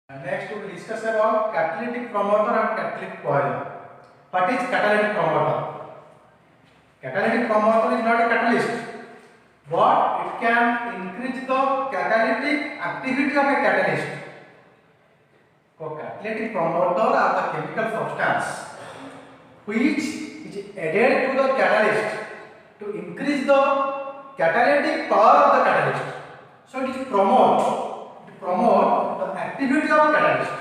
Next, we will discuss about catalytic promoter and catalytic poison. What is catalytic promoter? Catalytic promoter is not a catalyst, but it can increase the catalytic activity of a catalyst. So, catalytic promoter are the chemical substance which is added to the catalyst to increase the catalytic power of the catalyst. So, it promote the activity of catalyst.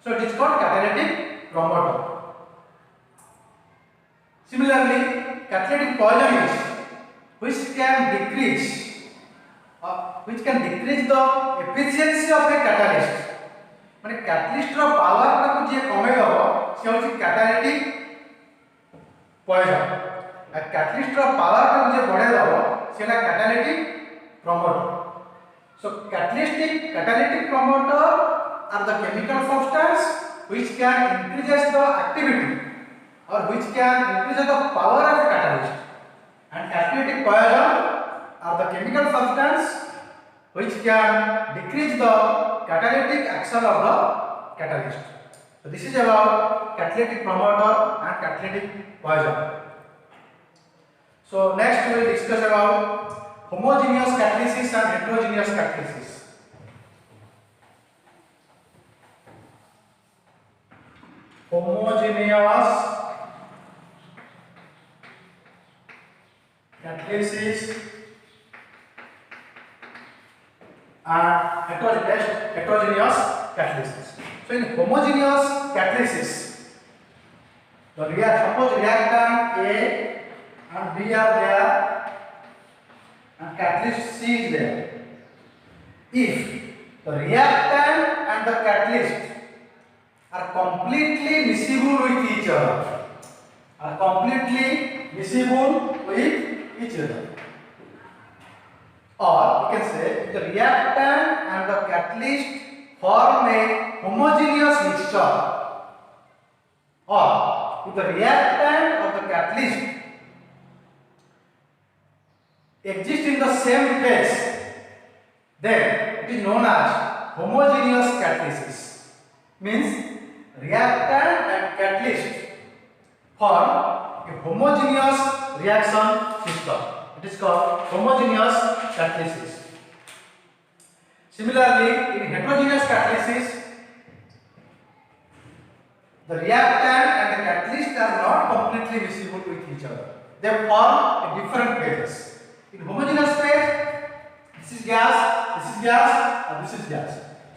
So it is called catalytic promoter. Similarly, catalytic poison is which can decrease the efficiency of a catalyst. माने catalyst रो power को जे कमे दबो से होची catalytic poison. आ catalyst रो power को जे बढ़े दबो सेला catalytic promoter. So catalytic promoter are the chemical substance which can increase the activity or which can increase the power of catalyst, and catalytic poison are the chemical substance which can decrease the catalytic action of the catalyst. So this is about catalytic promoter and catalytic poison. So next we will discuss about homogeneous catalysis and heterogeneous catalysis. Homogeneous catalysis and heterogeneous catalysis. So in homogeneous catalysis, suppose reactant A and B are there and catalyst C is there. If the reactant and the catalyst are completely miscible with each other, or we can say if the reactant and the catalyst form a homogeneous mixture, or if the reactant or the catalyst exist in the same phase, then it is known as homogeneous catalysis. Means reactant and catalyst form a homogeneous reaction system. It is called homogeneous catalysis. Similarly, in heterogeneous catalysis, the reactant and the catalyst are not completely miscible with each other. They form a different phases. In homogeneous phase, this is gas, and this is gas.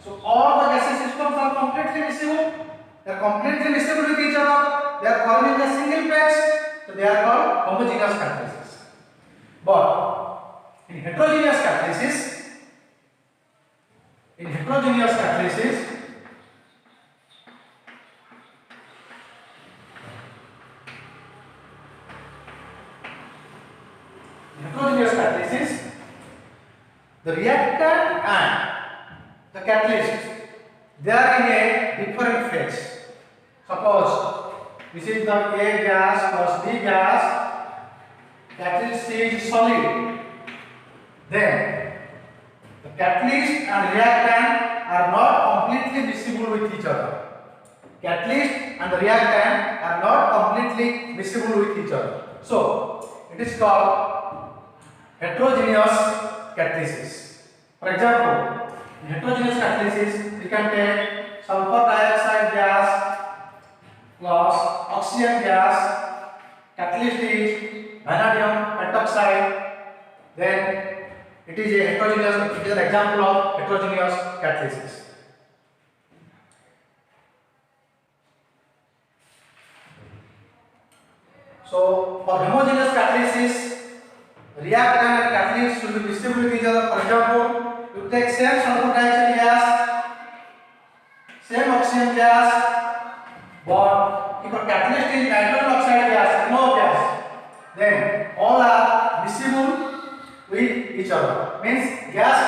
So all the gaseous systems are completely miscible. They are completely miscible with each other. They are forming a single phase. So they are called homogeneous catalysis. But in heterogeneous catalysis, the reactant and the catalyst, they are in a different phase. Suppose this is the A gas plus B gas, catalyst is solid. Then the catalyst and reactant are not completely miscible with each other. Catalyst and the reactant are not completely miscible with each other. So it is called heterogeneous catalysis. For example, in heterogeneous catalysis, we can take sulfur dioxide gas plus oxygen gas. Catalyst is vanadium pentoxide. Then it is an example of heterogeneous catalysis. So for homogeneous catalysis, reactant and catalyst should be miscible with each other. For example, you take same sulfur dioxide gas, same oxygen gas, but if a catalyst is nitrogen oxide gas, no gas, then all are miscible with each other. Means gas.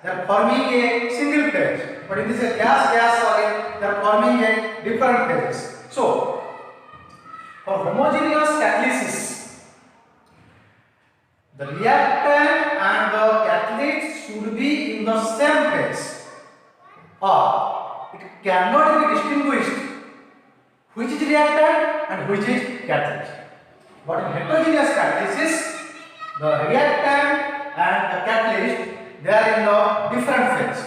They are forming a single phase. But in this gas solid, they are forming a different phases. So for homogeneous catalysis, the reactant and the catalyst should be in the same phase. or it cannot be distinguished which is reactant and which is catalyst. But in heterogeneous catalysis, the reactant and the catalyst, they are in the different phase.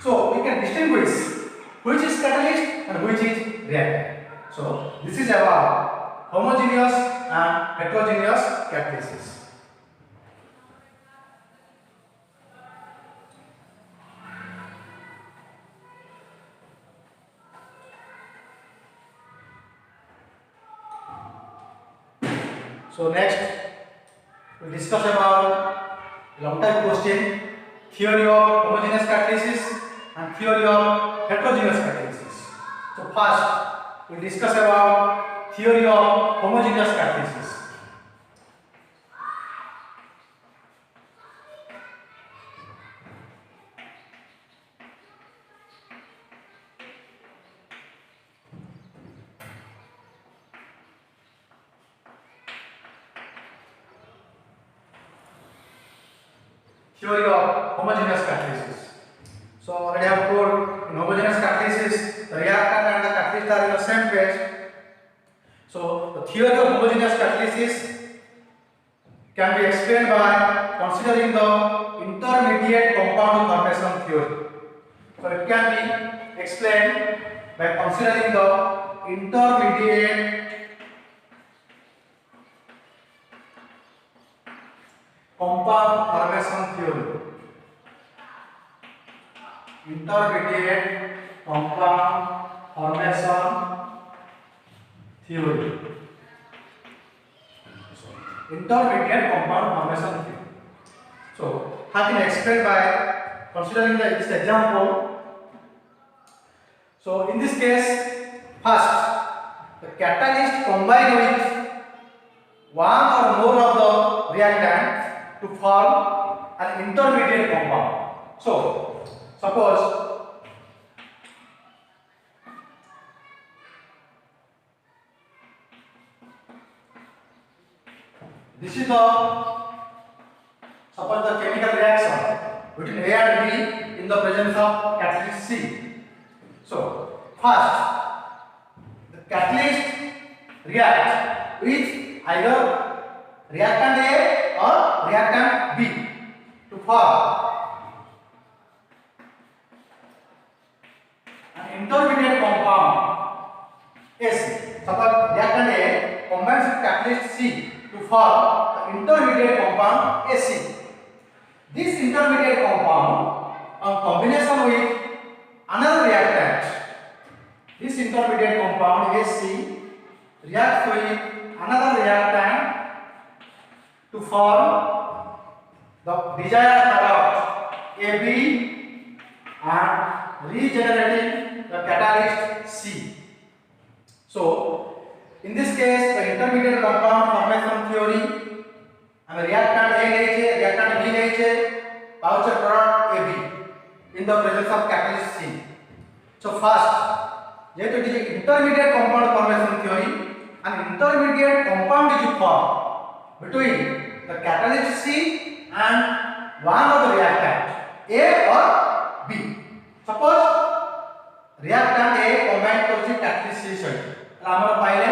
So we can distinguish which is catalyst and which is reactant. So this is about homogeneous and heterogeneous catalysis. So next we discuss about long type question, theory of homogeneous catalysis and theory of heterogeneous catalysis. So first we discuss about theory of homogeneous catalysis. Theory of homogeneous catalysis. So already I have told in homogeneous catalysis the reactant and the catalyst are in the same phase. So the theory of homogeneous catalysis can be explained by considering the intermediate compound formation theory. So it can be explained by considering the intermediate compound formation theory. Intermediate compound formation theory. Intermediate compound formation theory. So, how can I explain by considering this example? So, in this case, first the catalyst combine with one or more of the reactant to form an intermediate compound. So, suppose this is the chemical reaction between A and B in the presence of catalyst C. So, first the catalyst reacts with either reactant A or reactant B to form an intermediate compound AC. Suppose reactant A combines with catalyst C to form the intermediate compound AC. This intermediate compound on combination with another reactant, this intermediate compound AC reacts with another reactant to form the desired product AB and regenerating the catalyst C. So, in this case, the intermediate compound formation theory, and reactant A nature, reactant B nature, pouch product AB in the presence of catalyst C. So, first, it is intermediate compound formation theory, an intermediate compound is formed between the catalyst C and one of the reactant A or B. Suppose reactant A combined with catalyst C सहित आमर पाइले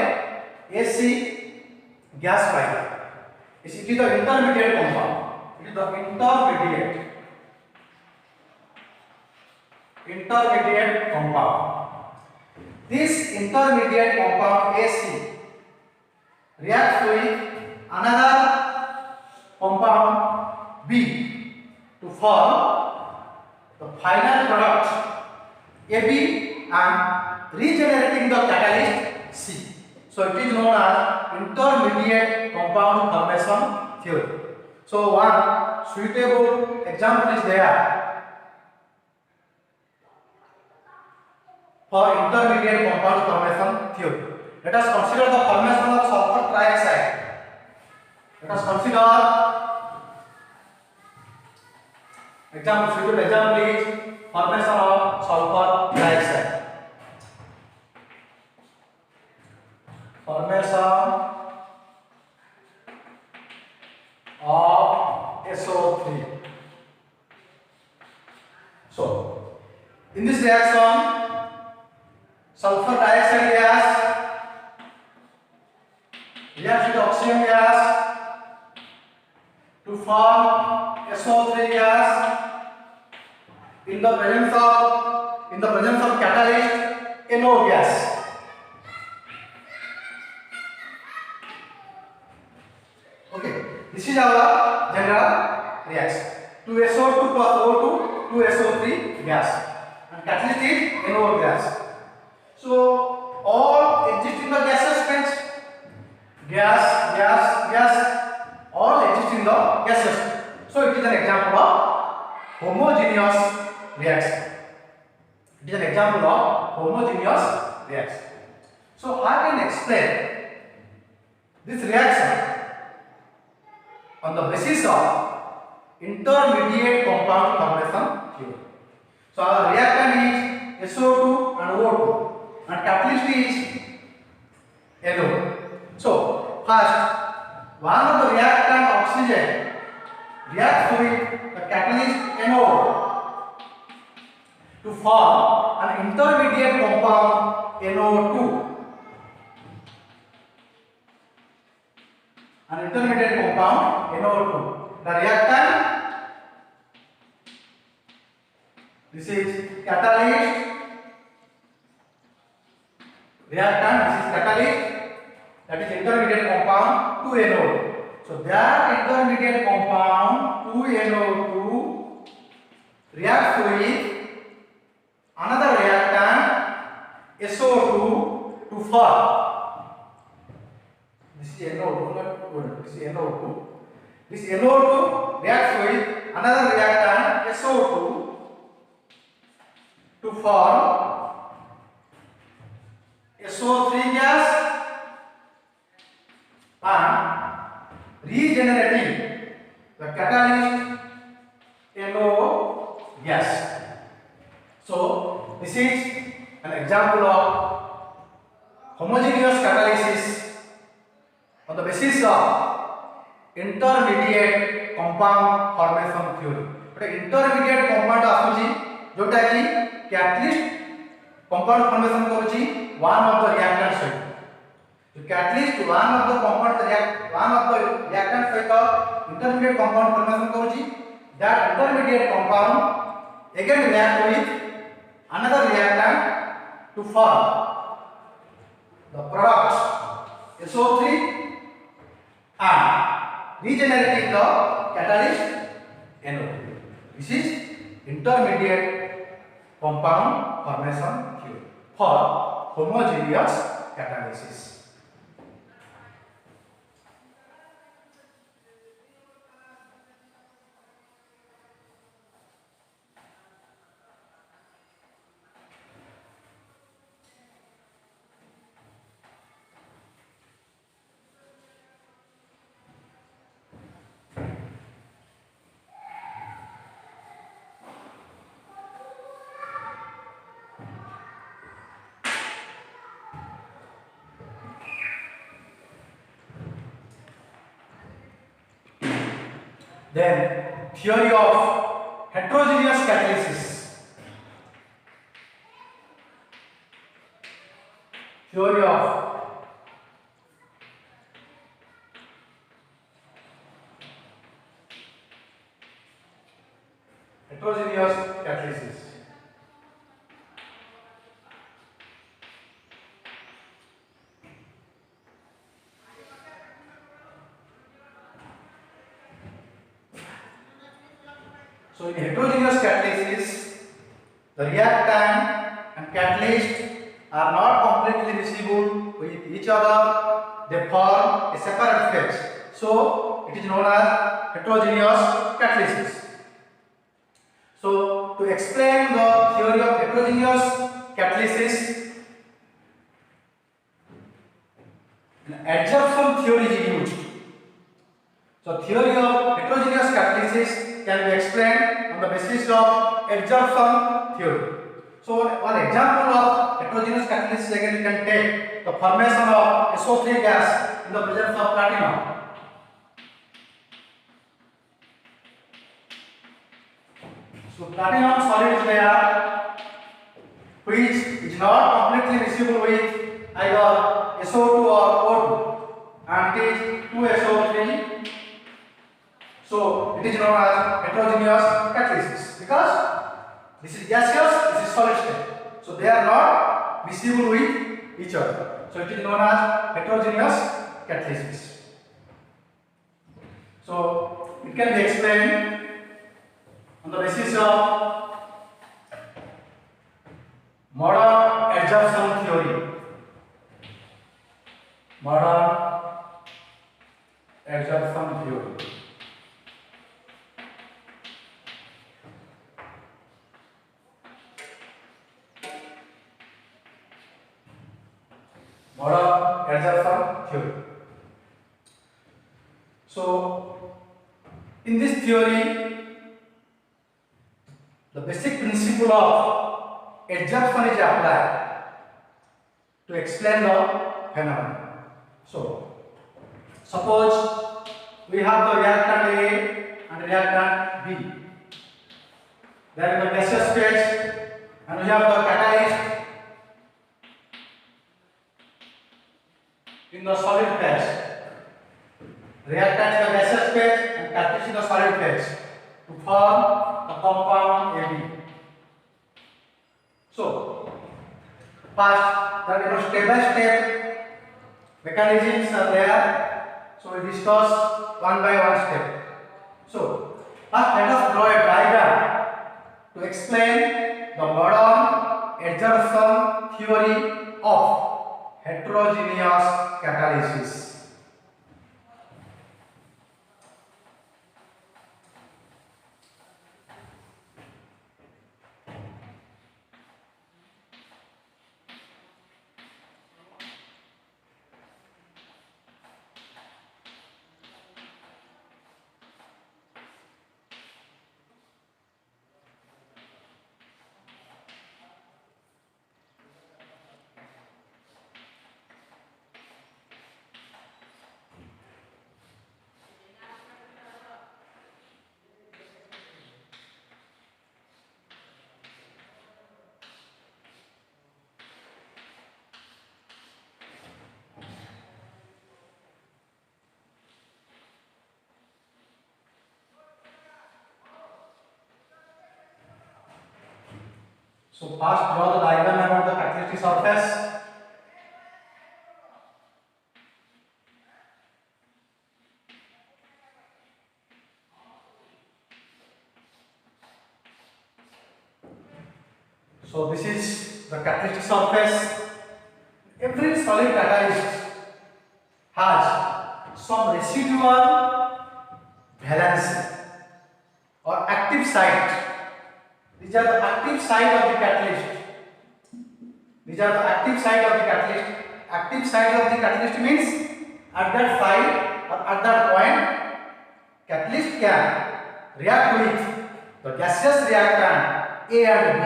AC gas पाइले. It is the intermediate compound. It is the intermediate compound. This intermediate compound AC reacts with another compound B to form the final product AB and regenerating the catalyst C. So it is known as intermediate compound formation theory. So one suitable example is there for intermediate compound formation theory. Let us consider the formation of sulfur trioxide. Let us consider suitable example is formation of sulfur trioxide. Formation of SO3. So, In this reaction, sulfur dioxide gas reacts with oxygen gas to form SO3 gas in the presence of catalyst NO gas. Okay, this is our general reaction. 2SO2 plus O2, 2SO3 gas, and catalyst is NO gas. So all existing the gases, friends, gas, all exist in the gases. So it is an example of homogeneous reaction. It is an example of homogeneous reaction. So I can explain this reaction on the basis of intermediate compound formation theory. So our reactant is SO2 and O2, and catalyst is NO. So first, one of the reactant oxygen reacts with the catalyst NO to form an intermediate compound NO2. An intermediate compound NO2. The reactant, this is catalyst. Reactant, this is catalyst. That is intermediate compound 2NO2. So that intermediate compound 2NO2 reacts with another reactant SO2 to form. This is NO2. This is NO2. This NO2 reacts with another reactant SO2 to form SO3 gas and regenerating the catalyst NO gas. So this is an example of homogeneous catalysis on the basis of intermediate compound formation theory. Intermediate compound आସୁची जोटा कि catalyst compound formation करूची one of the reactant side. So catalyst one of the reactant side intermediate compound formation करूची. That intermediate compound again react with another reactant to form the product SO3 and regenerating the catalyst NO. This is intermediate compound formation theory for homogeneous catalysis. Then theory of heterogeneous catalysis. Theory of heterogeneous catalysis. So in heterogeneous catalysis, the reactant and catalyst are not completely miscible with each other. They form a separate phase. So it is known as heterogeneous catalysis. So to explain the theory of heterogeneous catalysis, an adsorption theory is used. So theory of heterogeneous catalysis can be explained on the basis of adsorption theory. So one example of heterogeneous catalysis again we can take the formation of SO3 gas in the presence of platinum. So platinum solid is there which is not completely miscible with either SO2 or O2, and it is 2SO3. So it is known as heterogeneous catalysis because this is gaseous, this is solid state. So they are not miscible with each other. So it is known as heterogeneous catalysis. So it can be explained on the basis of modern adsorption theory. Modern adsorption theory. Modern adsorption theory. So in this theory, the basic principle of adsorption is applied to explain the phenomenon. So suppose we have the reactant A and reactant B. They are in the gaseous phase, and we have the catalyst in the solid phase. Reactant in the gaseous phase and catalyst in the solid phase to form the compound AB. So first, there are step by step mechanisms are there. So we discuss one by one step. So first, let us draw a diagram to explain the modern adsorption theory of heterogeneous catalysis. So first draw the diagram about the catalytic surface. So this is the catalytic surface. Every solid catalyst has some residual valence or active site. These are the active side of the catalyst. These are the active side of the catalyst. Active side of the catalyst means at that side or at that point, catalyst can react with the gaseous reactant A and B.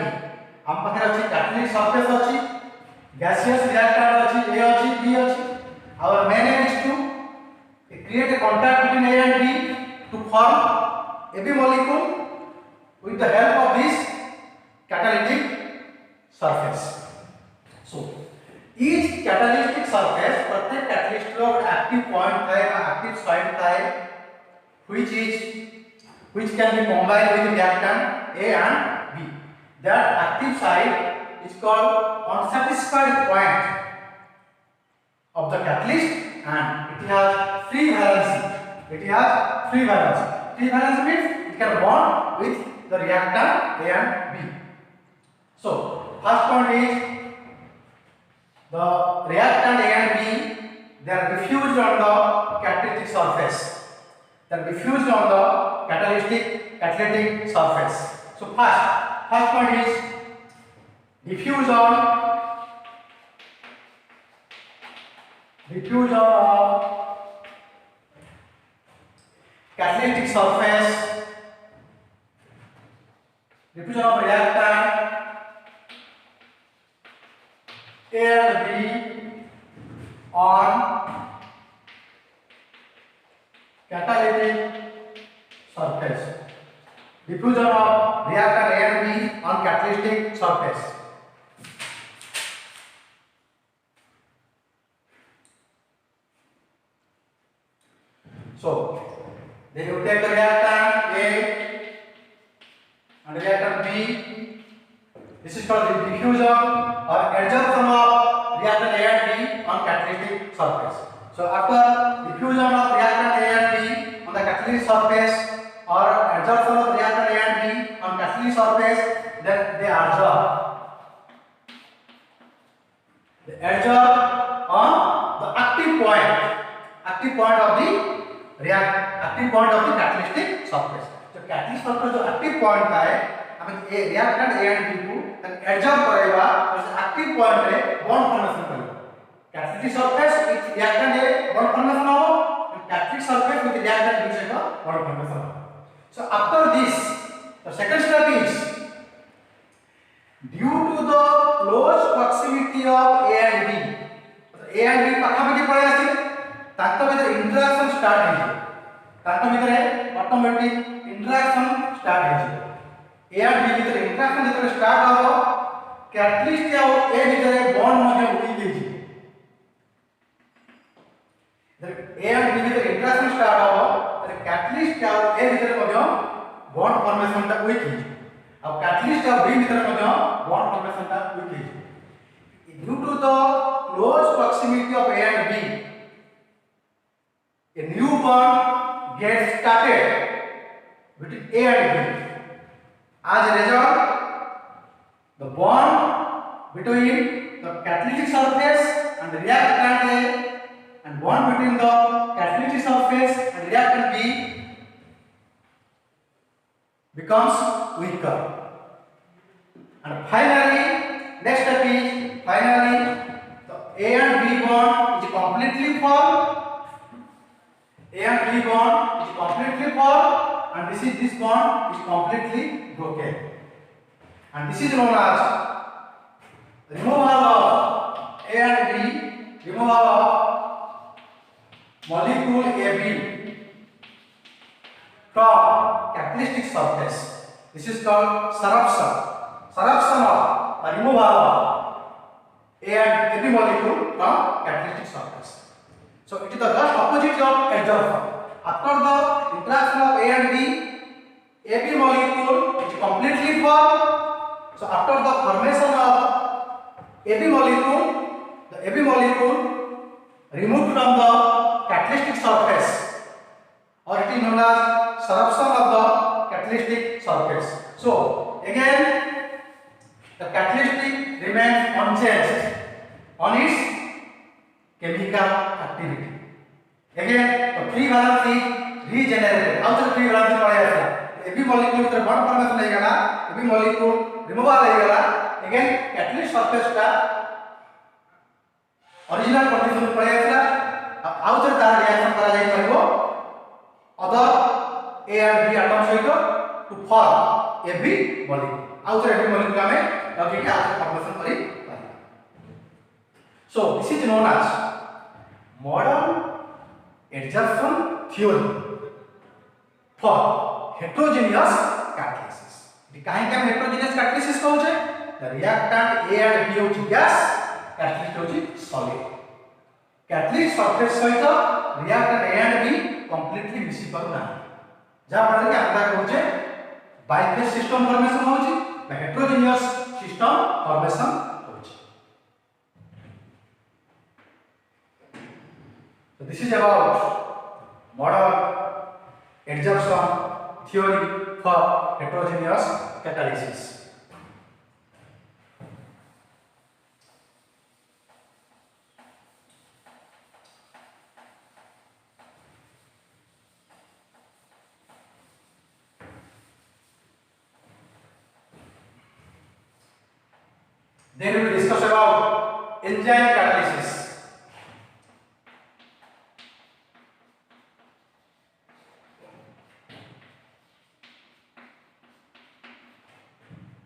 हम पाखे अछि catalytic surface अछि, gaseous reactant अछि, A अछि, B अछि. Our main aim is to create a contact between A and B to form AB molecule with the help of this catalytic surface. So each catalytic surface प्रत्येक catalyst लो active point है या active site है which can be combined with reactant A and B. That active site is called unsatisfied point of the catalyst and it has free valency. Free valency means it can bond with the reactant A and B. So first point is the reactant A and B, they are diffused on the catalytic surface. They are diffused on the catalytic surface. So first point is diffusion of catalytic surface, diffusion of reactant A and B on catalytic surface. Diffusion of reactant A and B on catalytic surface. So then you take the reactant A and reactant B. This is called the diffusion or adsorption of reactant A and B on catalytic surface. So after diffusion of reactant A and B on the catalytic surface or adsorption of reactant A and B on catalytic surface, then they adsorb. They adsorb on the active point of the catalytic surface. So catalytic surface जो active point है हमें reactant A and B को adsorb करेगा उस active point रे bond formation करेगा. Catalytic surface with reactant A bond formation हो and catalytic surface with reactant B से का bond formation हो. So after this, the second step is due to the close proximity of A and B. A and B पाखापाखी पड़े आछि तांको भितर interaction start हे तांको भितर ऑटोमेटिक इंटरैक्शन स्टार्ट हे. A and B भितर इंटरैक्शन जेतरे स्टार्ट हो कैटलिस्ट आ A भितर बॉन्ड मध्ये उठी गेछि. A and B भितर इंटरैक्शन स्टार्ट हो तरे कैटलिस्ट आ A भितर मध्ये बॉन्ड फॉर्मेशन ता उठी गेछि. अब कैटलिस्ट आ B भितर मध्ये बॉन्ड फॉर्मेशन ता उठी गेछि. Due to the close proximity of A and B, a new bond gets started between A and B. As a result, the bond between the catalytic surface and the reactant A and bond between the catalytic surface and reactant B becomes weaker. And finally, next step is the A and B bond is completely formed. A and B bond is completely formed, and this bond is completely broken. And this is known as removal of A and B, removal of molecule AB from catalytic surface. This is called sorption. Sorption of the removal of A and AB molecule from catalytic surface. So it is the just opposite of adsorption. After the interaction of A and B, AB molecule is completely formed. So after the formation of AB molecule, the AB molecule removed from the catalytic surface, or it is known as sorption of the catalytic surface. So again, the catalytic remains unchanged on its chemical activity. Again, the free valence is regenerated. After free valence पढ़ा था, AB molecule के bond formation नहीं करना, AB molecule removal नहीं करना. Again, catalytic surface का original condition पढ़ा था. After that reaction करा जाए पड़ेगा other A and B atoms सहित to form AB molecule. After AB molecule का में लगे कि after formation करी. So this is known as modern adsorption theory for heterogeneous catalysis. कहीं क्या heterogeneous catalysis कौन से? The reactant A and B होची gas, catalyst होची solid. Catalyst surface सहित reactant A and B completely मिसी पर नहीं. जहाँ पर कि आपका कौन से biphase system formation होची, the heterogeneous system formation होची. So this is about modern adsorption theory for heterogeneous catalysis. Then we will discuss about enzyme catalysis.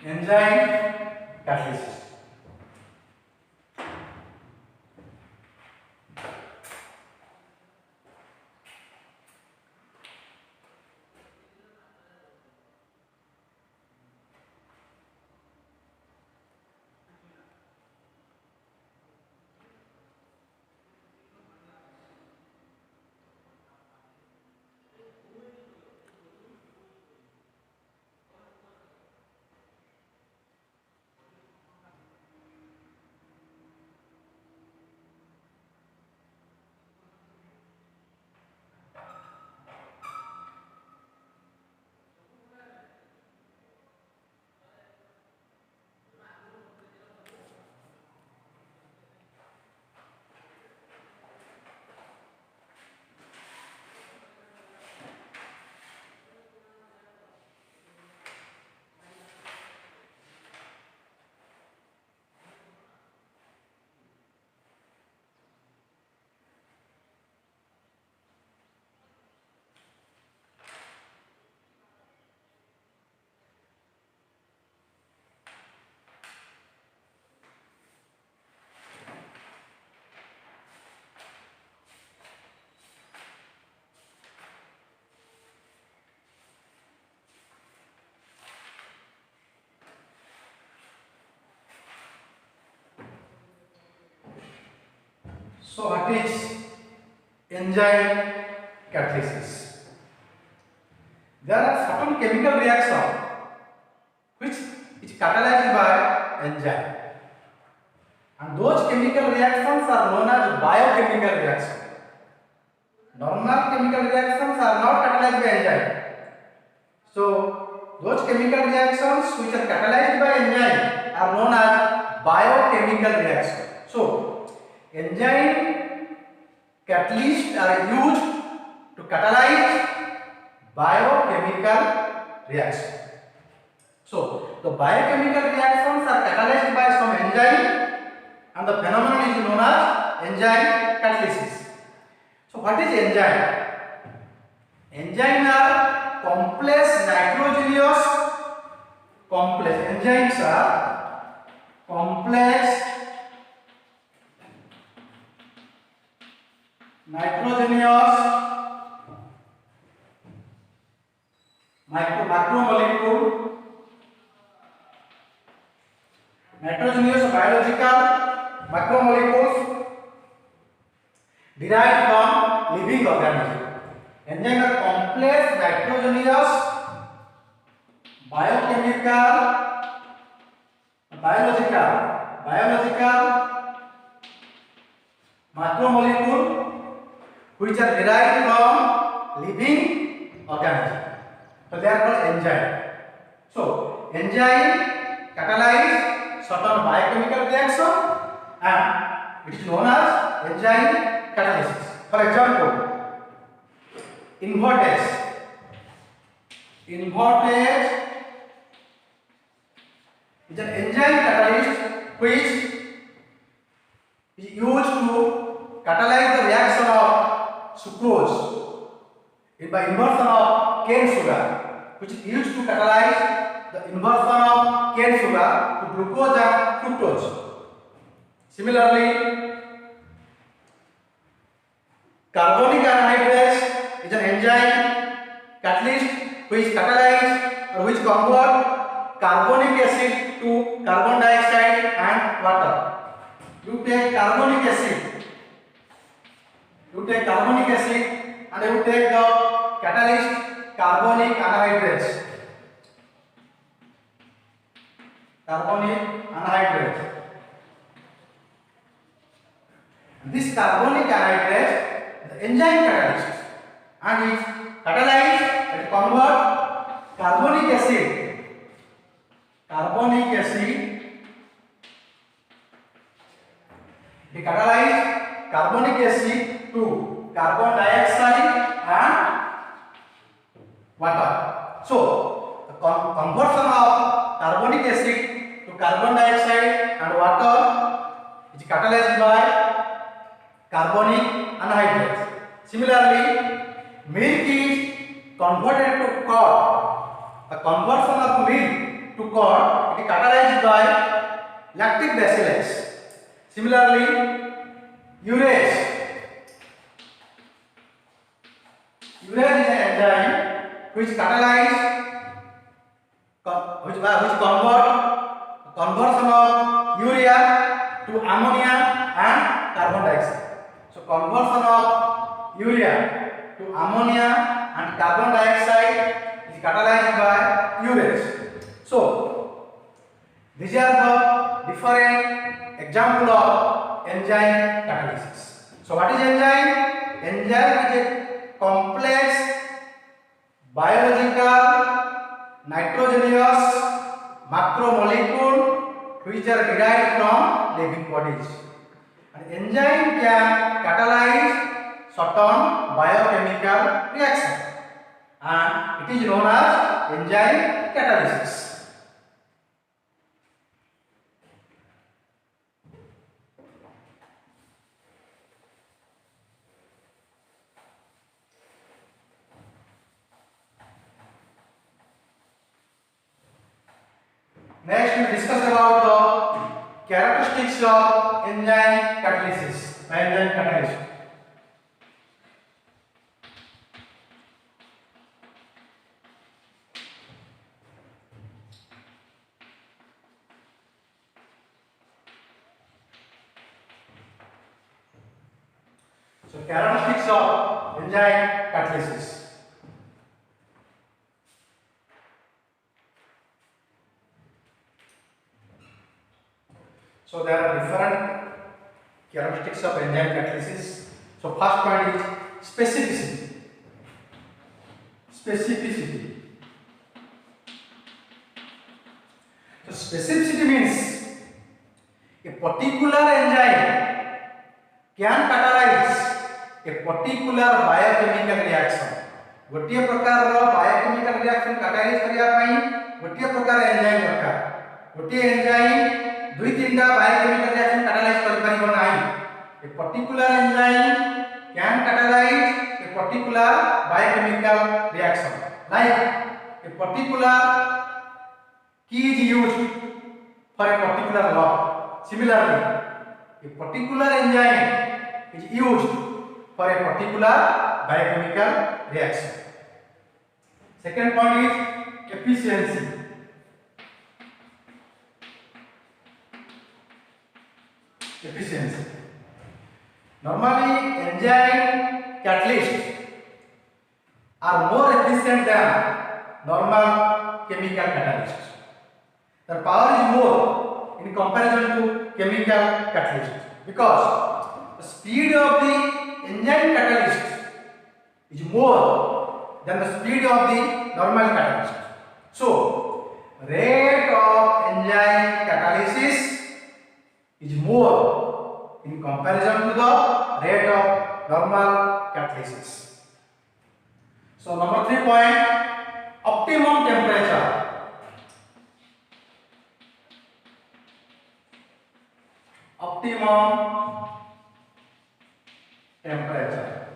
Enzyme catalysis. So what is enzyme catalysis? There are certain chemical reactions which is catalyzed by enzyme, and those chemical reactions are known as biochemical reactions. Normal chemical reactions are not catalyzed by enzyme. So those chemical reactions which are catalyzed by enzyme are known as biochemical reactions. So enzyme catalysts are used to catalyze biochemical reactions. So the biochemical reactions are catalyzed by some enzyme, and the phenomenon is known as enzyme catalysis. So what is enzyme? Enzymes are complex nitrogenous enzymes are complex nitrogenous macromolecule nitrogenous biological macromolecules derived from living organisms. Enzymes are complex nitrogenous biological macromolecule which are derived from living organisms. So they are called enzyme. So enzyme catalyze certain biochemical reaction, and it is known as enzyme catalysis. For example, invertase is an enzyme catalyst which is used to catalyze the reaction of sucrose by inversion of cane sugar, which is used to catalyze the inversion of cane sugar to glucose and fructose. Similarly, carbonic anhydrase is an enzyme catalyst which catalyze or which convert carbonic acid to carbon dioxide and water. You take carbonic acid and you take the catalyst carbonic anhydrase. This carbonic anhydrase is the enzyme catalyst, and it catalyze and convert carbonic acid it catalyze carbonic acid to carbon dioxide and water. So the conversion of carbonic acid to carbon dioxide and water is catalyzed by carbonic anhydrase. Similarly, milk is converted to curd. The conversion of milk to curd is catalyzed by lactic bacillus. Similarly, urease is an enzyme which catalyze conversion of urea to ammonia and carbon dioxide. So conversion of urea to ammonia and carbon dioxide is catalyzed by urease. So these are the different examples of enzyme catalysis. So what is enzyme? Enzyme is a complex biological nitrogenous macromolecule which are derived from living bodies. An enzyme can catalyze certain biochemical reaction, and it is known as enzyme catalysis. Next, we will discuss about the characteristics of enzyme catalysis. characteristics of enzyme catalysis. So there are different characteristics of enzyme catalysis. So first point is specificity. Specificity. So specificity means a particular enzyme can catalyze a particular biochemical reaction. गोटिए प्रकार रो biochemical reaction catalyze करिया पई गोटिए प्रकार enzyme दरकार. गोटिए enzyme दुई तीनटा biochemical reaction catalyze करि परिबो नाही. A particular enzyme can catalyze a particular biochemical reaction. Like a particular key is used for a particular law. Similarly, a particular enzyme is used for a particular biochemical reaction. Second point is efficiency. Efficiency. Normally, enzyme catalysts are more efficient than normal chemical catalysts. Their power is more in comparison to chemical catalysts because the speed of the enzyme catalyst is more than the speed of the normal catalyst. So, rate of enzyme catalysis is more in comparison to the rate of normal catalysis. So, number 3 point, optimum temperature. Optimum temperature.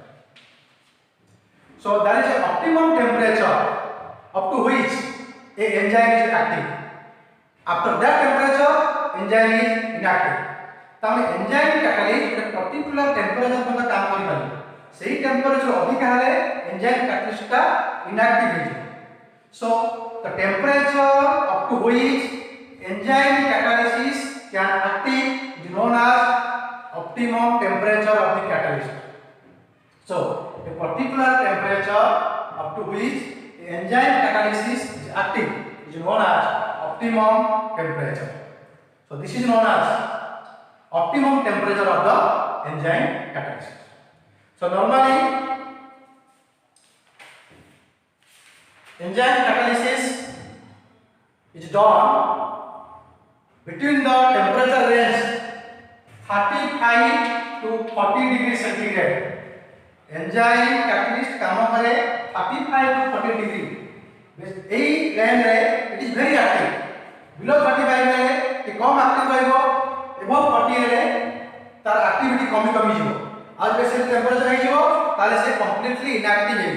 So there is an optimum temperature up to which a enzyme is active. After that temperature, enzyme is inactive. Tame enzyme catalyst एक particular temperature पर काम करि पारे. सही temperature अधिक हेले enzyme catalyst का inactive हो जाए. So the temperature up to which enzyme catalysis can active is known as optimum temperature of the catalyst. So, a particular temperature up to which the enzyme catalysis is active is known as optimum temperature. So, this is known as optimum temperature of the enzyme catalysis. So, normally enzyme catalysis is done between the temperature range 35 to 40 degree centigrade. Enzyme catalyst काम करे 35 to 40 degree. AE range रे it is very active. Below 35 रे कि कम active रहइबो, above 40 रे तार activity कमी कमी जिवो. आज बेसी टेंपरेचर है जिवो ताले से कंप्लीटली इनएक्टिव है.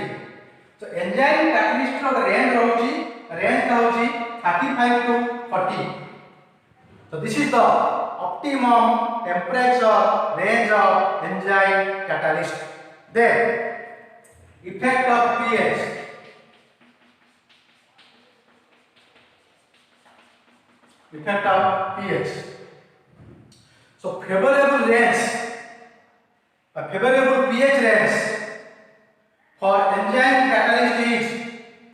So enzyme catalyst रो रेंज रहउची, रेंज का होची 35 to 40. So this is the optimum temperature range of enzyme catalyst. Then effect of pH. Effect of pH. So favorable range, a favorable pH range for enzyme catalyst is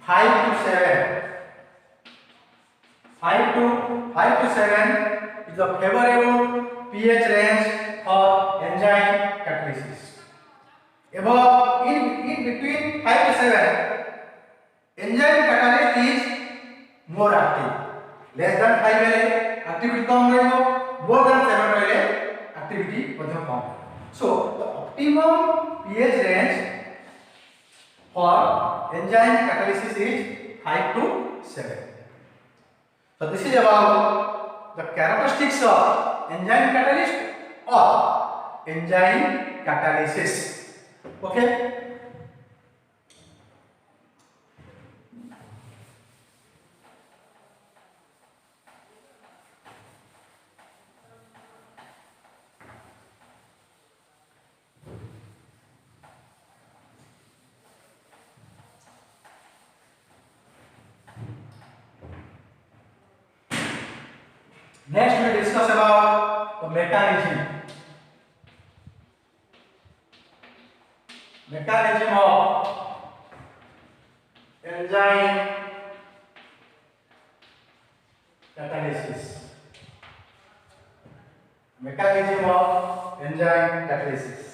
5 to 7. 5 to 7 is the favorable pH range for enzyme catalysis. Above in between 5 to 7, enzyme catalyst is more active. Less than 5 wale activity कम रहेगा, more than 7 wale activity बहुत कम. So the optimum pH range for enzyme catalysis is 5 to 7. So this is about the characteristics of enzyme catalyst or enzyme catalysis. Okay. Next we will discuss about the mechanism. mechanism of enzyme catalysis. Mechanism of enzyme catalysis.